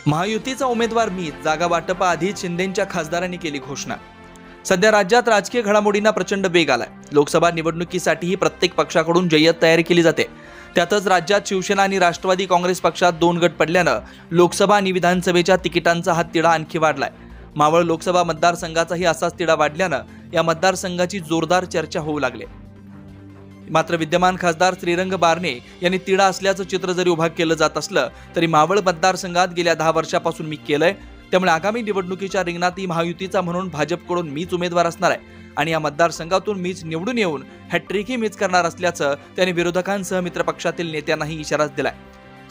महायुतीचा उमेदवार मी, जागा वाटपाआधीच शिंदेंच्या खासदारांनी केली घोषणा। सध्या राज्यात राजकीय घडामोडींना प्रचंड वेग आलाय। लोकसभा निवडणुकीसाठीही प्रत्येक पक्षाकडून जय्यत तयारी केली जाते। त्यातच राज्यात शिवसेना आणि राष्ट्रवादी काँग्रेस पक्षात दोन गट पडल्यानं लोकसभा आणि विधानसभेच्या तिकिटांचा हा तिढा आणखी वाढलाय। मावळ लोकसभा मतदारसंघाचाही असाच तिढा वाढल्यानं या मतदारसंघाची जोरदार चर्चा होऊ लागली। मात्र विद्यमान खासदार श्रीरंग बारणे यांनी तिढा असल्याचं चित्र जरी उभा केलं जात असलं तरी मावळ मतदारसंघात गेल्या 10 वर्षापासून मी केलंय, त्यामुळे आगामी निवडणुकीच्या रिंगणातही महायुतीचा म्हणून भाजपकडून मीच उमेदवार असणार आहे आणि या मतदारसंघातून मीच निवडून येऊन हॅट्रिकही मीच करणार असल्याचं त्यांनी विरोधकांसह मित्रपक्षातील नेत्यांनाही इशारा दिलाय।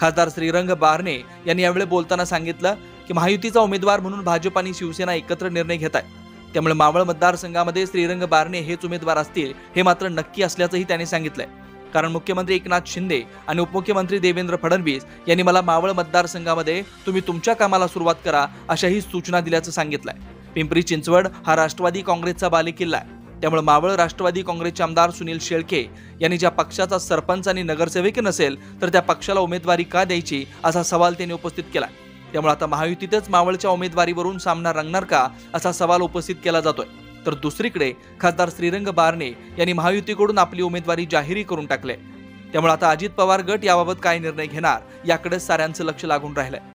खासदार श्रीरंग बारणे यांनी यावेळी बोलताना सांगितलं की महायुतीचा उमेदवार म्हणून भाजप आणि शिवसेना एकत्र निर्णय घेत आहे, त्यामुळे मावळ मतदारसंघामध्ये श्रीरंग बारणे हेच उमेदवार असतील हे मात्र नक्की असल्याचंही त्यांनी सांगितलंय। कारण मुख्यमंत्री एकनाथ शिंदे आणि उपमुख्यमंत्री देवेंद्र फडणवीस यांनी मला मावळ मतदारसंघामध्ये तुम्ही तुमच्या कामाला सुरुवात करा अशाही सूचना दिल्याचं सांगितलंय। पिंपरी चिंचवड हा राष्ट्रवादी काँग्रेसचा बालेकिल्ला आहे, त्यामुळे मावळ राष्ट्रवादी काँग्रेसचे आमदार सुनील शेळके यांनी ज्या पक्षाचा सरपंच आणि नगरसेवक नसेल तर त्या पक्षाला उमेदवारी का द्यायची असा सवाल त्यांनी उपस्थित केला। त्यामुळे आता महायुतीतच मावळच्या उमेदवारीवरून सामना रंगणार का असा सवाल उपस्थित केला जातोय। तर दुसरीकडे खासदार श्रीरंग बारणे यांनी महायुतीकडून आपली उमेदवारी जाहीर करून टाकले, त्यामुळे आता अजित पवार गट याबाबत काय निर्णय घेणार याकडे साऱ्यांचं लक्ष लागून राहिलंय।